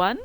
1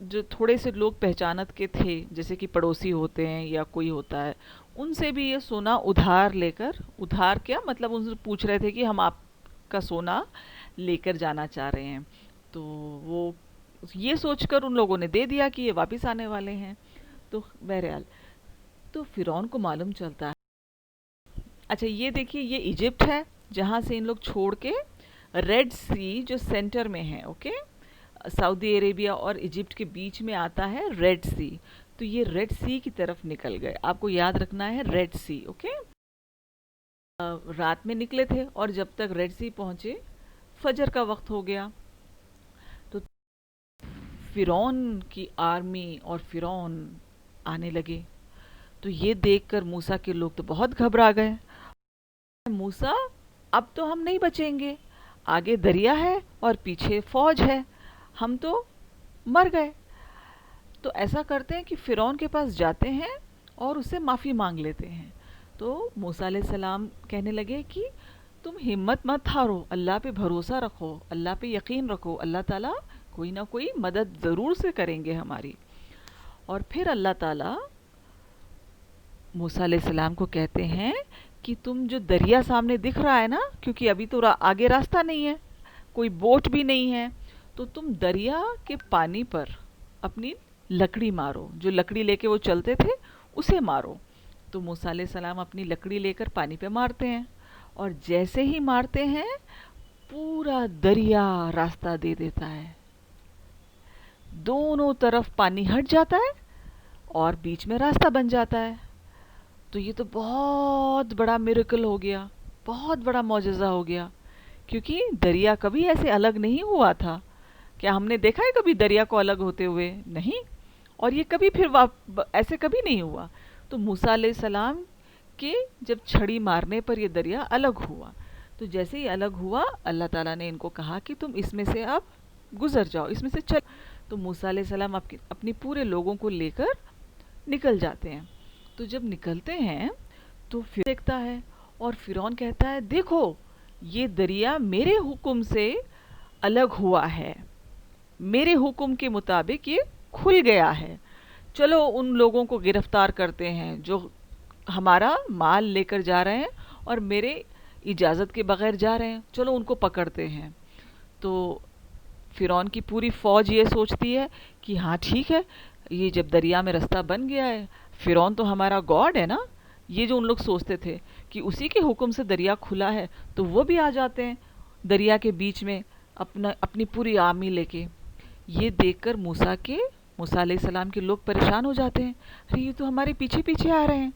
جو تھوڑے سے لوگ پہچانت کے تھے، جیسے کہ پڑوسی ہوتے ہیں یا کوئی ہوتا ہے، ان سے بھی یہ سونا ادھار لے کر، ادھار کیا مطلب ان سے پوچھ رہے تھے کہ ہم آپ کا سونا لے کر جانا چاہ رہے ہیں. تو وہ یہ سوچ کر ان لوگوں نے دے دیا کہ یہ واپس آنے والے ہیں. تو بہرحال تو فرعون کو معلوم چلتا ہے. اچھا یہ دیکھیے، یہ ایجپٹ ہے جہاں سے ان لوگ چھوڑ کے ریڈ سی جو سینٹر میں ہے، اوکے، سعودی عربیہ اور ایجپٹ کے بیچ میں آتا ہے ریڈ سی. تو یہ ریڈ سی کی طرف نکل گئے. آپ کو یاد رکھنا ہے ریڈ سی، اوکے. رات میں نکلے تھے اور جب تک ریڈ سی پہنچے فجر کا وقت ہو گیا. تو فرعون کی آرمی اور فرعون آنے لگے. تو یہ دیکھ کر موسیٰ کے لوگ تو بہت گھبرا گئے. موسیٰ اب تو ہم نہیں بچیں گے، آگے دریا ہے اور پیچھے فوج ہے، ہم تو مر گئے. تو ایسا کرتے ہیں کہ فرعون کے پاس جاتے ہیں اور اس سے معافی مانگ لیتے ہیں. تو موسیٰ علیہ السلام کہنے لگے کہ تم ہمت مت ہارو، اللہ پہ بھروسہ رکھو، اللہ پہ یقین رکھو، اللہ تعالیٰ کوئی نہ کوئی مدد ضرور سے کریں گے ہماری. اور پھر اللہ تعالیٰ موسیٰ علیہ السلام کو کہتے ہیں کہ تم جو دریا سامنے دکھ رہا ہے نا، کیونکہ ابھی تو آگے راستہ نہیں ہے، کوئی بوٹ بھی نہیں ہے، تو تم دریا کے پانی پر اپنی لکڑی مارو. جو لکڑی لے کے وہ چلتے تھے اسے مارو. تو موسیٰ علیہ السلام اپنی لکڑی لے کر پانی پہ مارتے ہیں، اور جیسے ہی مارتے ہیں پورا دریا راستہ دے دیتا ہے، دونوں طرف پانی ہٹ جاتا ہے اور بیچ میں راستہ بن جاتا ہے. تو یہ تو بہت بڑا میریکل ہو گیا، بہت بڑا معجزہ ہو گیا، کیونکہ دریا کبھی ایسے الگ نہیں ہوا تھا. کیا ہم نے دیکھا ہے کبھی دریا کو الگ ہوتے ہوئے؟ نہیں. اور یہ کبھی پھر ایسے کبھی نہیں ہوا. تو موسیٰ علیہ السلام کے جب چھڑی مارنے پر یہ دریا الگ ہوا. تو جیسے ہی الگ ہوا اللہ تعالیٰ نے ان کو کہا کہ تم اس میں سے اب گزر جاؤ، اس میں سے چل. تو موسیٰ علیہ السلام اپنی پورے لوگوں کو لے کر نکل جاتے ہیں. تو جب نکلتے ہیں تو پھر دیکھتا ہے اور فرعون کہتا ہے دیکھو یہ دریا میرے حکم سے الگ ہوا ہے، میرے حکم کے مطابق یہ کھل گیا ہے، چلو ان لوگوں کو گرفتار کرتے ہیں جو ہمارا مال لے کر جا رہے ہیں اور میرے اجازت کے بغیر جا رہے ہیں، چلو ان کو پکڑتے ہیں. تو فرعون کی پوری فوج یہ سوچتی ہے کہ ہاں ٹھیک ہے، یہ جب دریا میں رستہ بن گیا ہے، فرعون تو ہمارا گاڈ ہے نا. یہ جو ان لوگ سوچتے تھے کہ اسی کے حکم سے دریا کھلا ہے، تو وہ بھی آ جاتے ہیں دریا کے بیچ میں اپنی پوری آرمی لے کے. یہ دیکھ کر موسیٰ علیہ السلام کے لوگ پریشان ہو جاتے ہیں، ارے یہ تو ہمارے پیچھے پیچھے آ رہے ہیں.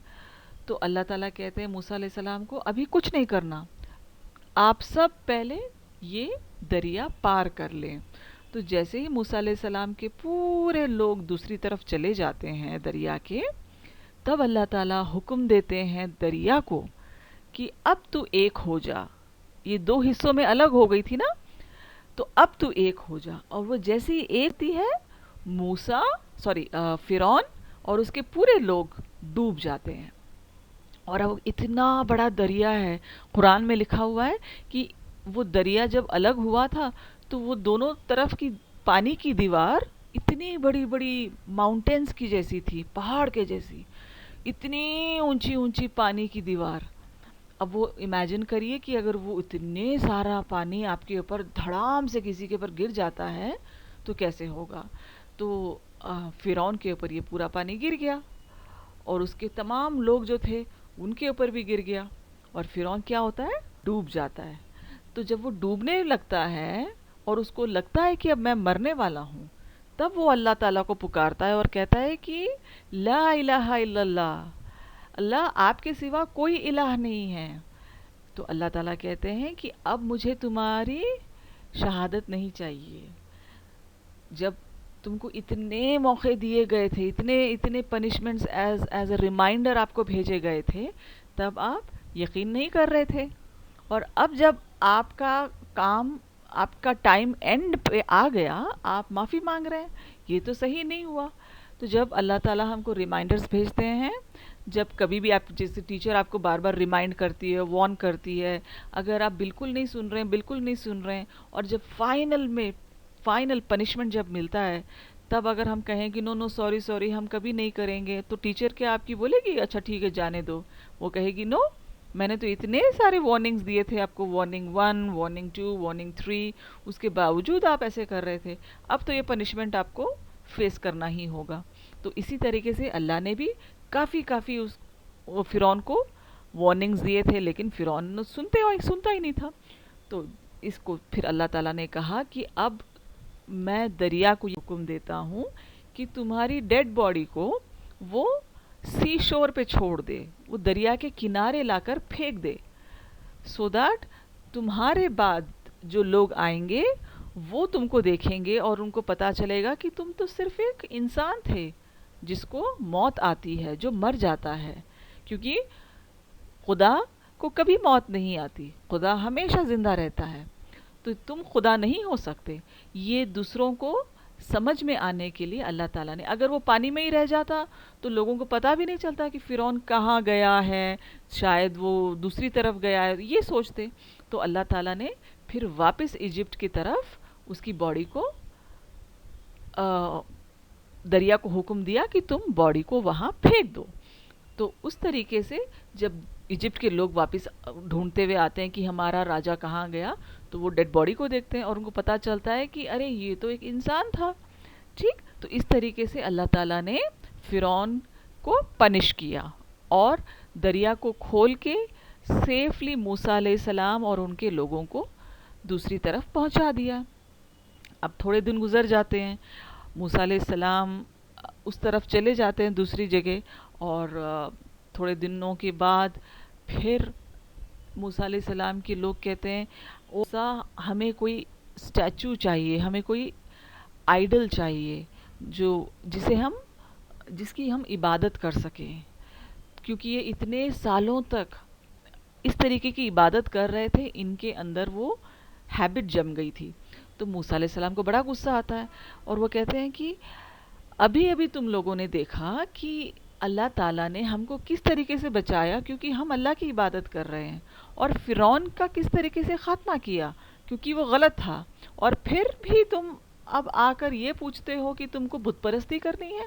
تو اللہ تعالیٰ کہتے ہیں موسیٰ علیہ السلام کو ابھی کچھ نہیں کرنا، آپ سب پہلے یہ دریا پار کر لیں. تو جیسے ہی موسیٰ علیہ السلام کے پورے لوگ دوسری طرف چلے جاتے ہیں دریا کے، تب اللہ تعالیٰ حکم دیتے ہیں دریا کو کہ اب تو ایک ہو جا. یہ دو حصوں میں الگ ہو گئی تھی نا، تو اب تو ایک ہو جا. اور وہ جیسی ایک تھی ہے فرعون اور اس کے پورے لوگ ڈوب جاتے ہیں. اور اب اتنا بڑا دریا ہے، قرآن میں لکھا ہوا ہے کہ وہ دریا جب الگ ہوا تھا تو وہ دونوں طرف کی پانی کی دیوار اتنی بڑی بڑی ماؤنٹینز کی جیسی تھی، پہاڑ کے جیسی، اتنی اونچی اونچی پانی کی دیوار. اب وہ امیجن کریے کہ اگر وہ اتنے سارا پانی آپ کے اوپر دھڑام سے کسی کے اوپر گر جاتا ہے تو کیسے ہوگا. تو فرعون کے اوپر یہ پورا پانی گر گیا اور اس کے تمام لوگ جو تھے ان کے اوپر بھی گر گیا، اور فرعون کیا ہوتا ہے؟ ڈوب جاتا ہے. تو جب وہ ڈوبنے لگتا ہے اور اس کو لگتا ہے کہ اب میں مرنے والا ہوں، تب وہ اللہ تعالیٰ کو پکارتا ہے اور کہتا ہے کہ لا الہ الا اللہ، اللہ آپ کے سوا کوئی الہ نہیں ہے. تو اللہ تعالیٰ کہتے ہیں کہ اب مجھے تمہاری شہادت نہیں چاہیے. جب تم کو اتنے موقع دیے گئے تھے، اتنے پنشمنٹس ایز اے ریمائنڈر آپ کو بھیجے گئے تھے، تب آپ یقین نہیں کر رہے تھے. اور اب جب آپ کا ٹائم اینڈ پہ آ گیا، آپ معافی مانگ رہے ہیں، یہ تو صحیح نہیں ہوا. تو جب اللہ تعالیٰ ہم کو ریمائنڈرز بھیجتے ہیں، جب کبھی بھی آپ جیسے ٹیچر آپ کو بار بار ریمائنڈ کرتی ہے، وارن کرتی ہے، اگر آپ بالکل نہیں سن رہے ہیں اور جب فائنل پنشمنٹ جب ملتا ہے تب اگر ہم کہیں کہ نو نو سوری سوری ہم کبھی نہیں کریں گے، تو ٹیچر کیا آپ کی بولے گی اچھا ٹھیک ہے جانے دو؟ وہ کہے گی نو، میں نے تو اتنے سارے وارننگز دیے تھے آپ کو، وارننگ 1، وارننگ 2، وارننگ 3، اس کے باوجود آپ ایسے کر رہے تھے، اب تو یہ پنشمنٹ آپ کو فیس کرنا ہی ہوگا۔ تو اسی طریقے سے اللہ نے بھی کافی وہ فرعون کو وارننگز دیے تھے، لیکن فرعون سنتا ہی نہیں تھا۔ تو اس کو پھر اللہ تعالیٰ نے کہا کہ اب میں دریا کو یہ حکم دیتا ہوں کہ تمہاری ڈیڈ باڈی کو وہ سی شور پہ چھوڑ دے، وہ دریا کے کنارے لا کر پھینک دے، سو دیٹ تمہارے بعد جو لوگ آئیں گے وہ تم کو دیکھیں گے اور ان کو پتا چلے گا کہ تم تو صرف ایک انسان تھے جس کو موت آتی ہے، جو مر جاتا ہے، کیونکہ خدا کو کبھی موت نہیں آتی، خدا ہمیشہ زندہ رہتا ہے، تو تم خدا نہیں ہو سکتے۔ یہ دوسروں کو سمجھ میں آنے کے لیے اللہ تعالیٰ نے، اگر وہ پانی میں ہی رہ جاتا تو لوگوں کو پتہ بھی نہیں چلتا کہ فرعون کہاں گیا ہے، شاید وہ دوسری طرف گیا ہے، یہ سوچتے۔ تو اللہ تعالیٰ نے پھر واپس ایجپٹ کی طرف اس کی باڈی کو دریا کو حکم دیا کہ تم باڈی کو وہاں پھینک دو۔ تو اس طریقے سے جب ایجپٹ کے لوگ واپس ڈھونڈتے ہوئے آتے ہیں کہ ہمارا راجا کہاں گیا، تو وہ ڈیڈ باڈی کو دیکھتے ہیں اور ان کو پتہ چلتا ہے کہ ارے یہ تو ایک انسان تھا۔ ٹھیک، تو اس طریقے سے اللہ تعالیٰ نے فرعون کو پنش کیا اور دریا کو کھول کے سیفلی موسیٰ علیہ السلام اور ان کے لوگوں کو دوسری طرف پہنچا دیا۔ اب تھوڑے دن گزر جاتے ہیں، موسیٰ علیہ السلام اس طرف چلے جاتے ہیں دوسری جگہ، اور تھوڑے دنوں کے بعد پھر موسیٰ علیہ السلام کے لوگ کہتے ہیں موسیٰ ہمیں کوئی اسٹیچو چاہیے، ہمیں کوئی آئیڈل چاہیے جس کی ہم عبادت کر سکیں، کیونکہ یہ اتنے سالوں تک اس طریقے کی عبادت کر رہے تھے، ان کے اندر وہ ہیبٹ جم گئی تھی۔ تو موسیٰ علیہ السلام کو بڑا غصہ آتا ہے اور وہ کہتے ہیں کہ ابھی تم لوگوں نے دیکھا کہ اللہ تعالیٰ نے ہم کو کس طریقے سے بچایا کیونکہ ہم اللہ کی عبادت کر رہے ہیں، اور فرعون کا کس طریقے سے خاتمہ کیا کیونکہ وہ غلط تھا، اور پھر بھی تم اب آ کر یہ پوچھتے ہو کہ تم کو بت پرستی کرنی ہے،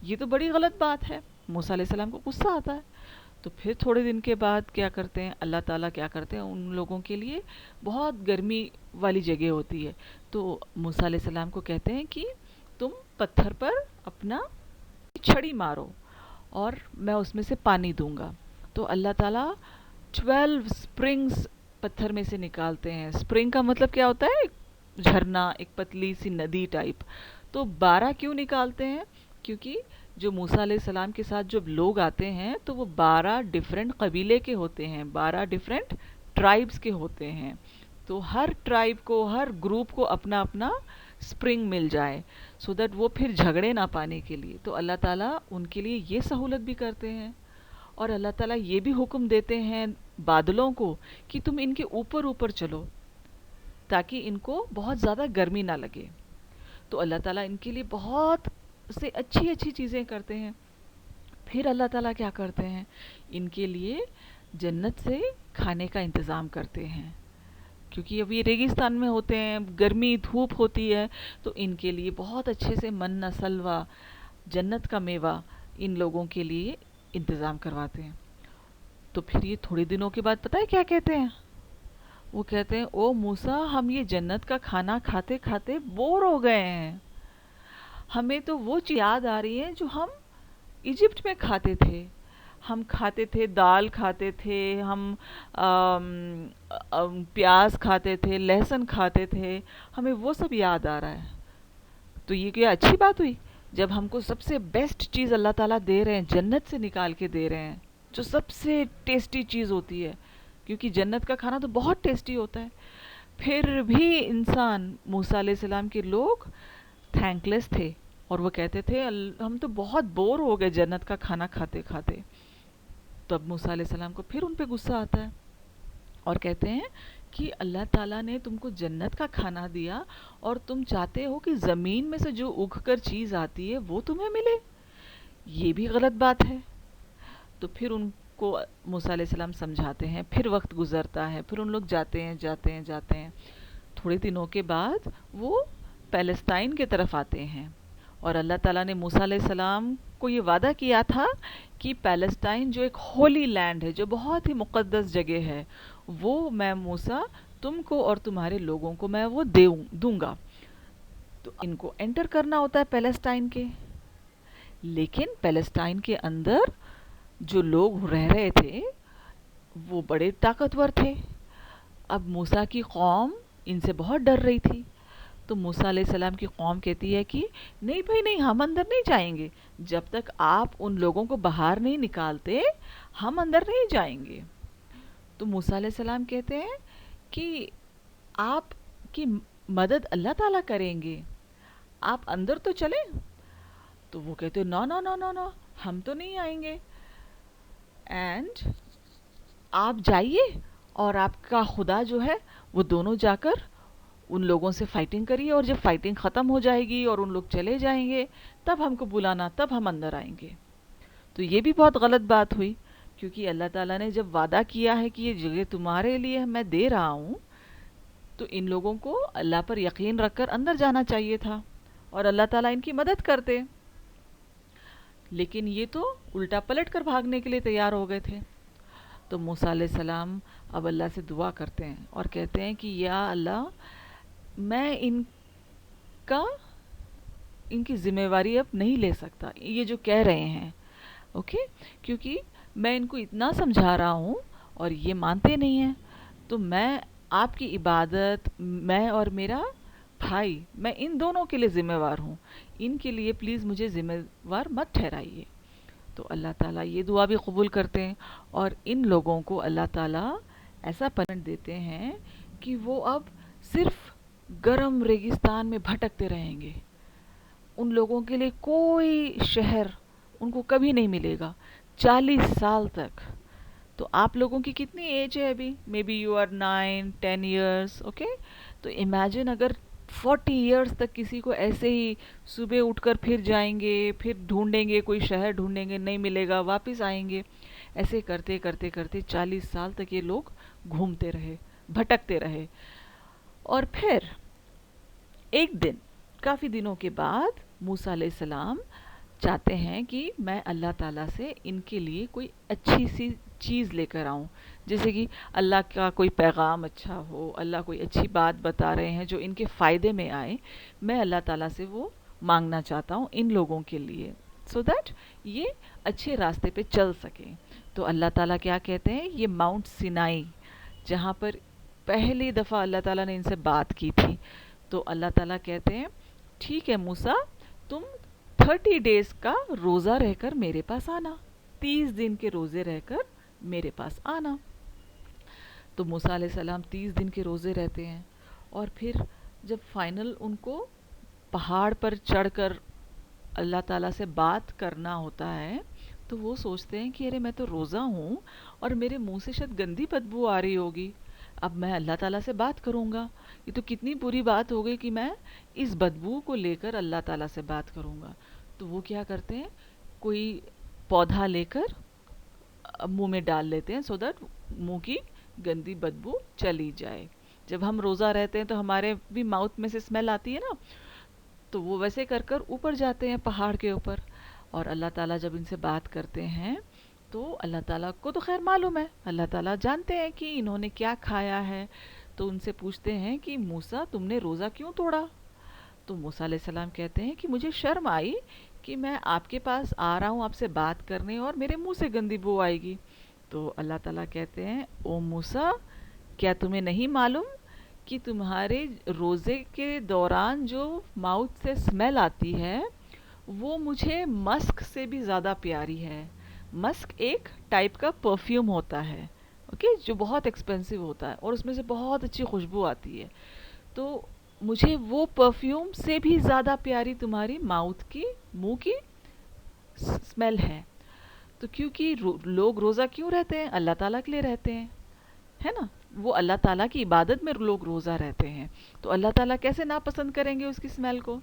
یہ تو بڑی غلط بات ہے۔ موسیٰ علیہ السلام کو غصہ آتا ہے۔ تو پھر تھوڑے دن کے بعد کیا کرتے ہیں اللہ تعالیٰ، کیا کرتے ہیں ان لوگوں کے لیے بہت گرمی والی جگہ ہوتی ہے، تو موسیٰ علیہ السلام کو کہتے ہیں کہ تم پتھر پر اپنا چھڑی مارو اور میں اس میں سے پانی دوں گا۔ تو اللہ تعالیٰ 12 سپرنگز پتھر میں سے نکالتے ہیں۔ سپرنگ کا مطلب کیا ہوتا ہے؟ ایک جھرنا، ایک پتلی سی ندی ٹائپ۔ تو 12 کیوں نکالتے ہیں؟ کیونکہ جو موسیٰ علیہ السلام کے ساتھ جب لوگ آتے ہیں تو وہ 12 ڈیفرنٹ قبیلے کے ہوتے ہیں، 12 ڈیفرنٹ ٹرائبز کے ہوتے ہیں، تو ہر ٹرائب کو، ہر گروپ کو اپنا اپنا سپرنگ مل جائے، سو دیٹ وہ پھر جھگڑے نہ پانے کے لیے۔ تو اللہ تعالیٰ ان کے لیے یہ سہولت بھی کرتے ہیں، اور اللہ تعالیٰ یہ بھی حکم دیتے ہیں بادلوں کو کہ تم ان کے اوپر اوپر چلو تاکہ ان کو بہت زیادہ گرمی نہ لگے۔ تو اللہ تعالیٰ ان کے لیے بہت سے اچھی چیزیں کرتے ہیں۔ پھر اللہ تعالیٰ کیا کرتے ہیں؟ ان کے لیے جنت سے کھانے کا انتظام کرتے ہیں، کیونکہ اب یہ ریگستان میں ہوتے ہیں، گرمی دھوپ ہوتی ہے، تو ان کے لیے بہت اچھے سے من سلوا، جنت کا میوہ ان لوگوں کے لیے انتظام کرواتے ہیں۔ تو پھر یہ تھوڑے دنوں کے بعد پتہ ہے کیا کہتے ہیں؟ وہ کہتے ہیں او موسیٰ، ہم یہ جنت کا کھانا کھاتے کھاتے بور ہو گئے ہیں، ہمیں تو وہ چیز یاد آ رہی ہے جو ہم ایجپٹ میں کھاتے تھے۔ ہم کھاتے تھے، دال کھاتے تھے، ہم پیاز کھاتے تھے، لہسن کھاتے تھے، ہمیں وہ سب یاد آ رہا ہے۔ تو یہ کیا اچھی بات ہوئی جب ہم کو سب سے بیسٹ چیز اللہ تعالیٰ دے رہے ہیں، جنت سے نکال کے دے رہے ہیں، جو سب سے ٹیسٹی چیز ہوتی ہے، کیونکہ جنت کا کھانا تو بہت ٹیسٹی ہوتا ہے۔ پھر بھی انسان، موسیٰ علیہ السلام کے لوگ تھینک لیس تھے، اور وہ کہتے تھے ہم تو بہت بور ہو گئے جنت کا کھانا کھاتے کھاتے۔ تب موسیٰ علیہ السلام کو پھر ان پہ غصہ آتا ہے اور کہتے ہیں کہ اللہ تعالیٰ نے تم کو جنت کا کھانا دیا اور تم چاہتے ہو کہ زمین میں سے جو اگ کر چیز آتی ہے وہ تمہیں ملے، یہ بھی غلط بات ہے۔ تو پھر ان کو موسیٰ علیہ السلام سمجھاتے ہیں، پھر وقت گزرتا ہے، پھر ان لوگ جاتے ہیں۔ تھوڑے دنوں کے بعد وہ پیلسٹائن کی طرف آتے ہیں اور اللہ تعالیٰ نے موسیٰ علیہ السلام کو یہ وعدہ کیا تھا کہ پیلسٹائن جو ایک ہولی لینڈ ہے، جو بہت ہی مقدس جگہ ہے، وہ میں موسیٰ تم کو اور تمہارے لوگوں کو میں وہ دوں گا. تو ان کو انٹر کرنا ہوتا ہے پیلسٹائن کے. لیکن پیلسٹائن کے اندر جو لوگ رہ رہے تھے وہ بڑے طاقتور تھے. اب موسیٰ کی قوم ان سے بہت ڈر رہی تھی. تو موسیٰ علیہ السلام کی قوم کہتی ہے کہ نہیں بھائی نہیں، ہم اندر نہیں جائیں گے، جب تک آپ ان لوگوں کو باہر نہیں نکالتے ہم اندر نہیں جائیں گے. تو موسیٰ علیہ السلام کہتے ہیں کہ آپ کی مدد اللہ تعالیٰ کریں گے، آپ اندر تو چلیں. تو وہ کہتے ہیں نو نو نو نو نو، ہم تو نہیں آئیں گے. اینڈ آپ جائیے اور آپ کا خدا جو ہے وہ دونوں جا کر ان لوگوں سے فائٹنگ کریے، اور جب فائٹنگ ختم ہو جائے گی اور ان لوگ چلے جائیں گے تب ہم کو بلانا، تب ہم اندر آئیں گے. تو یہ بھی بہت غلط بات ہوئی، کیونکہ اللہ تعالیٰ نے جب وعدہ کیا ہے کہ یہ جگہ تمہارے لیے میں دے رہا ہوں، تو ان لوگوں کو اللہ پر یقین رکھ کر اندر جانا چاہیے تھا اور اللہ تعالیٰ ان کی مدد کرتے. لیکن یہ تو الٹا پلٹ کر بھاگنے کے لیے تیار ہو گئے تھے. تو موسیٰ علیہ السلام اب اللہ سے دعا کرتے ہیں اور کہتے ہیں کہ یا اللہ، میں ان کی ذمہ داری اب نہیں لے سکتا، یہ جو کہہ رہے ہیں، اوکے، کیونکہ میں ان کو اتنا سمجھا رہا ہوں اور یہ مانتے نہیں ہیں. تو میں آپ کی عبادت، میں اور میرا بھائی، میں ان دونوں کے لیے ذمہ وار ہوں، ان کے لیے پلیز مجھے ذمہ وار مت ٹھہرائیے. تو اللہ تعالیٰ یہ دعا بھی قبول کرتے ہیں اور ان لوگوں کو اللہ تعالیٰ ایسا پنٹ دیتے ہیں کہ وہ اب صرف گرم ریگستان میں بھٹکتے رہیں گے. ان لوگوں کے لیے کوئی شہر ان کو کبھی نہیں ملے گا 40 سال تک. تو آپ لوگوں کی کتنی ایج ہے ابھی؟ Maybe you are 9-10 years, okay. تو امیجن اگر 40 ایئرس تک کسی کو ایسے ہی صبح اٹھ کر پھر جائیں گے، پھر ڈھونڈیں گے، کوئی شہر ڈھونڈیں گے، نہیں ملے گا، واپس آئیں گے، ایسے کرتے کرتے کرتے 40 سال تک یہ لوگ گھومتے رہے، بھٹکتے رہے. اور پھر ایک دن، کافی دنوں کے بعد، موسیٰ علیہ السلام چاہتے ہیں کہ میں اللہ تعالیٰ سے ان کے لیے کوئی اچھی سی چیز لے کر آؤں، جیسے کہ اللہ کا کوئی پیغام اچھا ہو، اللہ کوئی اچھی بات بتا رہے ہیں جو ان کے فائدے میں آئے. میں اللہ تعالیٰ سے وہ مانگنا چاہتا ہوں ان لوگوں کے لیے، سو دیٹ یہ اچھے راستے پہ چل سکیں. تو اللہ تعالیٰ کیا کہتے ہیں، یہ ماؤنٹ سینائی جہاں پر پہلی دفعہ اللہ تعالیٰ نے ان سے بات کی تھی، تو اللہ تعالیٰ کہتے ہیں ٹھیک ہے موسیٰ، تم 30 ڈیز کا روزہ رہ کر میرے پاس آنا، 30 دن کے روزے رہ کر میرے پاس آنا. تو موسیٰ علیہ السلام 30 دن کے روزے رہتے ہیں، اور پھر جب فائنل ان کو پہاڑ پر چڑھ کر اللہ تعالیٰ سے بات کرنا ہوتا ہے، تو وہ سوچتے ہیں کہ ارے میں تو روزہ ہوں اور میرے منہ سے شاید گندی بدبو آ رہی ہوگی، اب میں اللہ تعالیٰ سے بات کروں گا، یہ تو کتنی بری بات ہو گئی کہ میں اس بدبو کو لے کر اللہ تعالیٰ سے بات کروں گا. تو وہ کیا کرتے ہیں، کوئی پودا لے کر منہ میں ڈال لیتے ہیں سو دیٹ منہ کی گندی بدبو چلی جائے. جب ہم روزہ رہتے ہیں تو ہمارے بھی ماؤتھ میں سے اسمیل آتی ہے نا، تو وہ ویسے کر کر اوپر جاتے ہیں پہاڑ کے اوپر. اور اللہ تعالیٰ جب ان سے بات کرتے ہیں تو اللہ تعالیٰ کو تو خیر معلوم ہے، اللہ تعالیٰ جانتے ہیں کہ انہوں نے کیا کھایا ہے. تو ان سے پوچھتے ہیں کہ موسیٰ تم نے روزہ کیوں توڑا؟ تو موسیٰ علیہ السلام کہتے ہیں کہ مجھے شرم آئی کہ میں آپ کے پاس آ رہا ہوں آپ سے بات کرنے اور میرے منہ سے گندی بو آئے گی. تو اللہ تعالیٰ کہتے ہیں او موسیٰ، کیا تمہیں نہیں معلوم کہ تمہارے روزے کے دوران جو ماؤتھ سے اسمیل آتی ہے وہ مجھے مسک سے بھی زیادہ پیاری ہے. مسک ایک ٹائپ کا پرفیوم ہوتا ہے، اوکے، جو بہت ایکسپینسو ہوتا ہے اور اس میں سے بہت اچھی خوشبو آتی ہے. تو مجھے وہ پرفیوم سے بھی زیادہ پیاری تمہاری ماؤتھ کی، منہ کی اسمیل ہے. تو کیونکہ لوگ روزہ کیوں رہتے ہیں؟ اللہ تعالیٰ کے لیے رہتے ہیں، ہے نا، وہ اللہ تعالیٰ کی عبادت میں لوگ روزہ رہتے ہیں. تو اللہ تعالیٰ کیسے ناپسند کریں گے اس کی اسمیل کو؟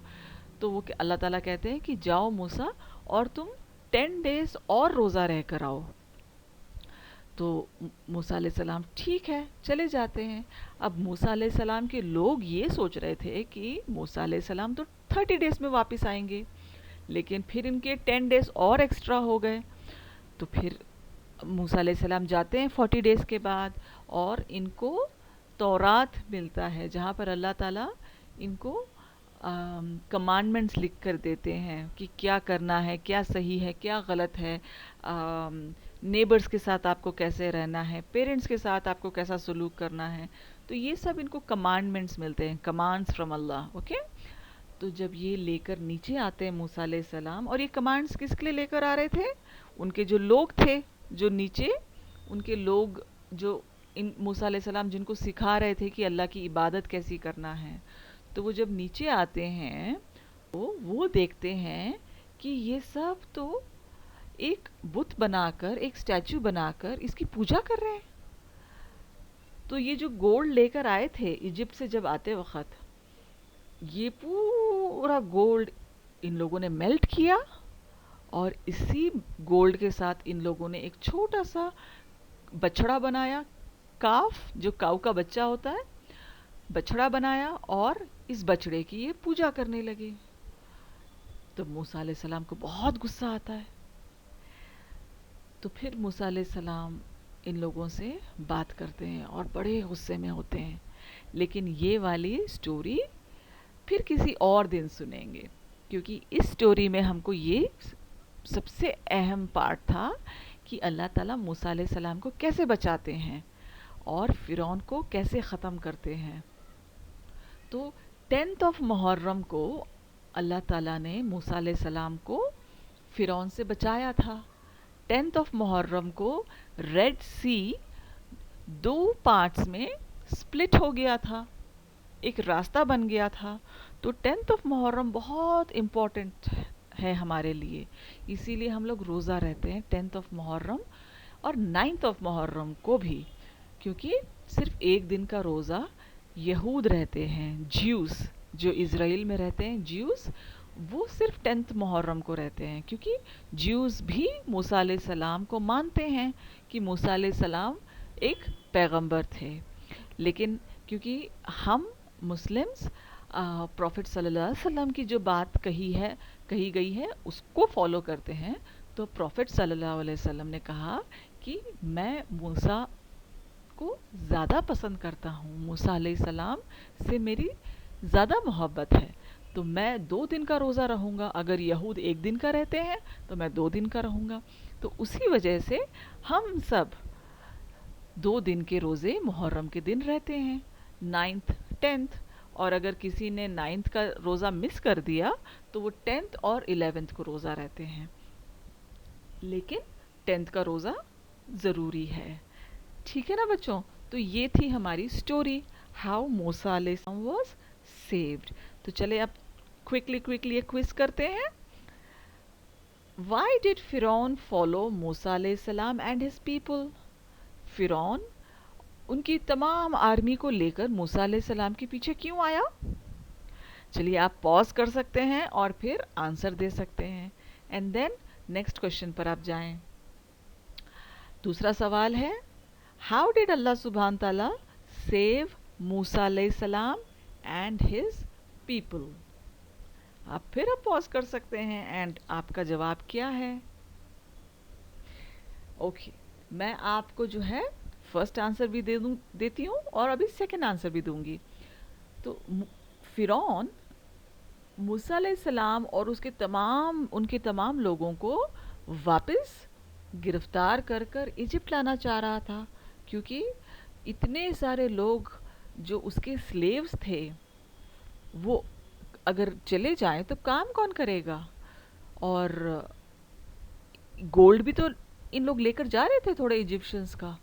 تو وہ اللہ تعالیٰ کہتے ہیں کہ جاؤ موسیٰ اور تم 10 ڈیز اور روزہ رہ کر آؤ. تو موسیٰ علیہ السلام ٹھیک ہے چلے جاتے ہیں. اب موسیٰ علیہ السلام کے لوگ یہ سوچ رہے تھے کہ موسیٰ علیہ السلام تو 30 ڈیز میں واپس آئیں گے. لیکن پھر ان کے 10 ڈیز اور ایکسٹرا ہو گئے. تو پھر موسیٰ علیہ السلام جاتے ہیں 40 ڈیز کے بعد اور ان کو تورات ملتا ہے جہاں پر اللہ تعالیٰ ان کو کمانڈمنٹس لکھ کر دیتے ہیں کہ کیا کرنا ہے، کیا صحیح ہے، کیا غلط ہے، نیبرز کے ساتھ آپ کو کیسے رہنا ہے، پیرنٹس کے ساتھ آپ کو کیسا سلوک کرنا ہے. تو یہ سب ان کو کمانڈمنٹس ملتے ہیں، کمانڈس فرام اللہ. اوکے. تو جب یہ لے کر نیچے آتے ہیں موسیٰ علیہ السلام، اور یہ کمانڈس کس کے لیے لے کر آ رہے تھے؟ ان کے جو لوگ تھے، جو نیچے ان کے لوگ، جو ان موسیٰ علیہ السلام جن کو سکھا رہے تھے کہ اللہ کی عبادت کیسی کرنا ہے. تو وہ جب نیچے آتے ہیں تو وہ دیکھتے ہیں کہ یہ سب تو ایک بت بنا کر، ایک اسٹیچو بنا کر اس کی پوجا کر رہے ہیں. تو یہ جو گولڈ لے کر آئے تھے ایجپٹ سے جب آتے وقت، یہ پورا گولڈ ان لوگوں نے میلٹ کیا، اور اسی گولڈ کے ساتھ ان لوگوں نے ایک چھوٹا سا بچڑا بنایا، کاف جو کاؤ کا بچہ ہوتا ہے، بچڑا بنایا اور اس بچڑے کی یہ پوجا کرنے لگے. تو موسیٰ علیہ السلام کو بہت غصہ آتا ہے. تو پھر موسیٰ علیہ السلام ان لوگوں سے بات کرتے ہیں اور بڑے غصے میں ہوتے ہیں. لیکن یہ والی سٹوری پھر کسی اور دن سنیں گے، کیونکہ اس سٹوری میں ہم کو یہ سب سے اہم پارٹ تھا کہ اللہ تعالیٰ موسیٰ علیہ السلام کو کیسے بچاتے ہیں اور فرعون کو کیسے ختم کرتے ہیں. تو 10th آف محرم کو اللہ تعالیٰ نے موسیٰ علیہ السلام کو فرعون سے بچایا تھا. 10th آف محرم کو ریڈ سی 2 پارٹس میں سپلٹ ہو گیا تھا، ایک راستہ بن گیا تھا. تو 10th آف محرم بہت امپورٹنٹ ہے ہمارے لیے، اسی لیے ہم لوگ روزہ رہتے ہیں 10th آف محرم اور 9th آف محرم کو بھی، کیونکہ صرف ایک دن کا روزہ یہود رہتے ہیں، جیوز جو اسرائیل میں رہتے ہیں، جیوز وہ صرف 10th محرم کو رہتے ہیں، کیونکہ جیوز بھی موسیٰ علیہ السلام کو مانتے ہیں کہ موسیٰ علیہ السلام ایک پیغمبر تھے. لیکن کیونکہ ہم مسلمز پروفٹ صلی اللہ علیہ وسلم کی جو بات کہی گئی ہے اس کو فالو کرتے ہیں. تو پروفٹ صلی اللہ علیہ وسلم نے کہا کہ میں موسیٰ کو زیادہ پسند کرتا ہوں، موسیٰ علیہ السلام سے میری زیادہ محبت ہے، تو میں 2 دن کا روزہ رہوں گا. اگر یہود 1 دن کا رہتے ہیں تو میں 2 دن کا رہوں گا. تو اسی وجہ سے ہم سب 2 دن کے روزے محرم کے دن رہتے ہیں، 9th 10th. اور اگر کسی نے 9th کا روزہ مس کر دیا تو وہ 10th اور 11th کو روزہ رہتے ہیں. لیکن 10th کا روزہ ضروری ہے. ٹھیک ہے نا بچوں؟ تو یہ تھی ہماری سٹوری، ہاؤ موسیٰ علیہ السلام واز سیوڈ. تو چلے اب کوئکلی ایک کوئز کرتے ہیں. Why did فرعون follow موسیٰ علیہ السلام and his people؟ فرعون ان کی تمام آرمی کو لے کر موسیٰ علیہ السلام کے پیچھے کیوں آیا؟ چلیے آپ پاز کر سکتے ہیں اور پھر آنسر دے سکتے ہیں، اینڈ دین نیکسٹ کوشچن پر آپ جائیں. دوسرا سوال ہے، ہاؤ ڈیڈ اللہ سبحانہ تعالیٰ سیو موسیٰ علیہ السلام اینڈ ہز پیپل؟ آپ پھر اب پاز کر سکتے ہیں اینڈ آپ کا جواب کیا ہے؟ اوکے، میں آپ کو جو ہے فرسٹ آنسر بھی دیتی ہوں اور ابھی سیکنڈ آنسر بھی دوں گی. تو فرعون موسیٰ علیہ السلام اور ان کے تمام لوگوں کو واپس گرفتار کر کر ایجپٹ لانا چاہ رہا تھا، کیونکہ اتنے سارے لوگ جو اس کے سلیوز تھے وہ اگر چلے جائیں تو کام کون کرے گا؟ اور گولڈ بھی تو ان لوگ لے کر جا رہے تھے تھوڑے ایجپشنز کا،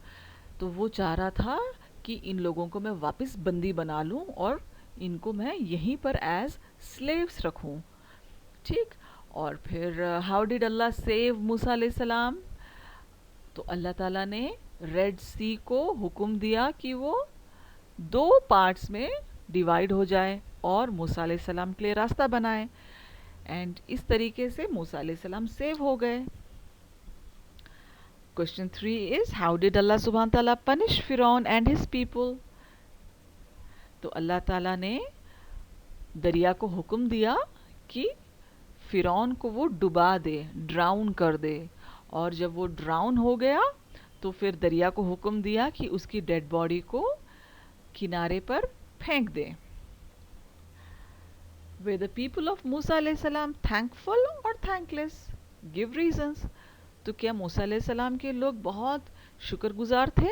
تو وہ چاہ رہا تھا کہ ان لوگوں کو میں واپس بندی بنا لوں اور ان کو میں یہیں پر ایز سلیوز رکھوں. ٹھیک. اور پھر ہاؤ ڈیڈ اللہ سیو موسیٰ علیہ السلام؟ تو اللہ تعالیٰ نے ریڈ سی کو حکم دیا کہ وہ 2 پارٹس میں ڈیوائیڈ ہو جائے اور موسیٰ علیہ السلام کے لیے راستہ بنائے، اینڈ اس طریقے سے موسیٰ علیہ السلام سیو ہو گئے. Question 3 is, how did Allah subhanahu wa ta'ala punish Fir'aun and his people؟ تو اللہ تعالیٰ نے دریا کو حکم دیا کہ فرعون کو وہ ڈبا دے، ڈراؤن کر دے، اور جب وہ ڈراؤن ہو گیا تو پھر دریا کو حکم دیا کہ اس کی ڈیڈ باڈی کو کنارے پر پھینک دے. Were the people of موسیٰ علیہ السلام thankful or thankless? Give reasons. تو کیا موسیٰ علیہ السلام کے لوگ بہت شکر گزار تھے؟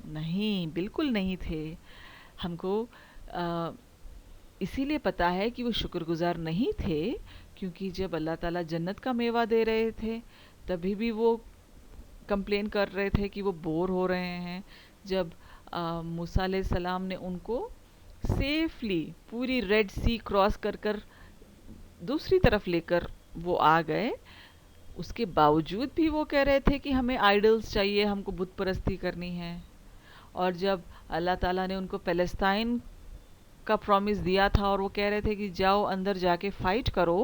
نہیں، بالکل نہیں تھے. ہم کو اسی لیے پتا ہے کہ وہ شکر گزار نہیں تھے کیونکہ جب اللہ تعالیٰ جنت کا میوہ دے رہے تھے تبھی بھی وہ کمپلین کر رہے تھے کہ وہ بور ہو رہے ہیں. جب موسیٰ علیہ السلام نے ان کو سیفلی پوری ریڈ سی کراس کر کر دوسری طرف لے کر وہ آ گئے، اس کے باوجود بھی وہ کہہ رہے تھے کہ ہمیں آئیڈلز چاہیے، ہم کو بت پرستی کرنی ہے. اور جب اللہ تعالیٰ نے ان کو پیلسٹائن کا پرومس دیا تھا اور وہ کہہ رہے تھے کہ جاؤ اندر جا کے فائٹ کرو،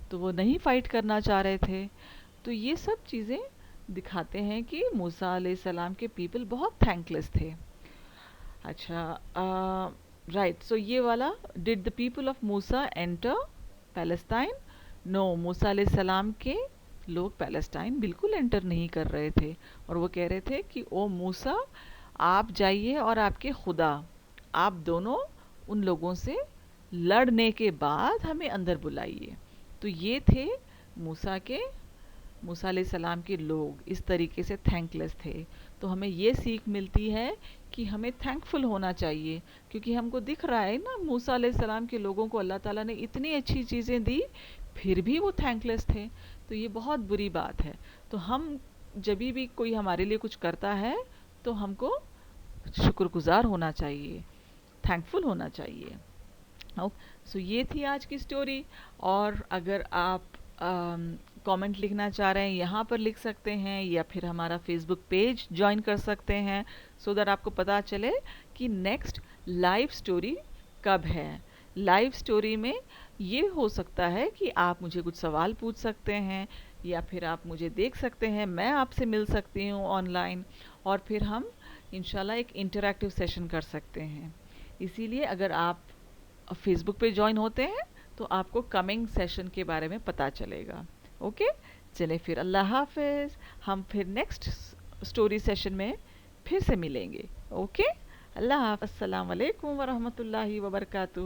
تو وہ نہیں فائٹ کرنا چاہ رہے تھے. تو یہ سب چیزیں دکھاتے ہیں کہ موسیٰ علیہ السلام کے پیپل بہت تھینکلیس تھے. اچھا رائٹ، سو یہ والا did the people of Musa enter Palestine? No, موسیٰ علیہ السلام کے لوگ پیلسٹائن بالکل انٹر نہیں کر رہے تھے، اور وہ کہہ رہے تھے کہ او موسیٰ آپ جائیے اور آپ کے خدا، آپ دونوں ان لوگوں سے لڑنے کے بعد ہمیں اندر بلائیے. تو یہ تھے موسیٰ علیہ السلام کے لوگ، اس طریقے سے تھینکلیس تھے. تو ہمیں یہ سیکھ ملتی ہے کہ ہمیں تھینکفل ہونا چاہیے، کیونکہ ہم کو دکھ رہا ہے نا موسیٰ علیہ السلام کے لوگوں کو اللہ تعالیٰ نے اتنی اچھی چیزیں دی پھر بھی وہ تھینکلیس تھے. تو یہ بہت بری بات ہے. تو ہم جبھی بھی کوئی ہمارے لیے کچھ کرتا ہے تو ہم کو شکر گزار ہونا چاہیے، تھینکفل ہونا چاہیے. سو یہ تھی آج کی سٹوری. اور اگر آپ کامنٹ لکھنا چاہ رہے ہیں یہاں پر لکھ سکتے ہیں، یا پھر ہمارا فیس بک پیج جوائن کر سکتے ہیں، سو دیٹ آپ کو پتا چلے کہ نیکسٹ لائیو سٹوری کب ہے. لائیو سٹوری میں یہ ہو سکتا ہے کہ آپ مجھے کچھ سوال پوچھ سکتے ہیں، یا پھر آپ مجھے دیکھ سکتے ہیں، میں آپ سے مل سکتی ہوں آن لائن، اور پھر ہم انشاءاللہ ایک انٹریکٹیو سیشن کر سکتے ہیں. اسی لیے اگر آپ فیس بک پہ جوائن ہوتے ہیں تو آپ کو کمنگ سیشن کے بارے میں پتہ چلے گا. اوکے، چلیں پھر اللہ حافظ. ہم پھر نیکسٹ سٹوری سیشن میں پھر سے ملیں گے. اوکے، اللہ حافظ. السلام علیکم ورحمۃ اللہ وبرکاتہ.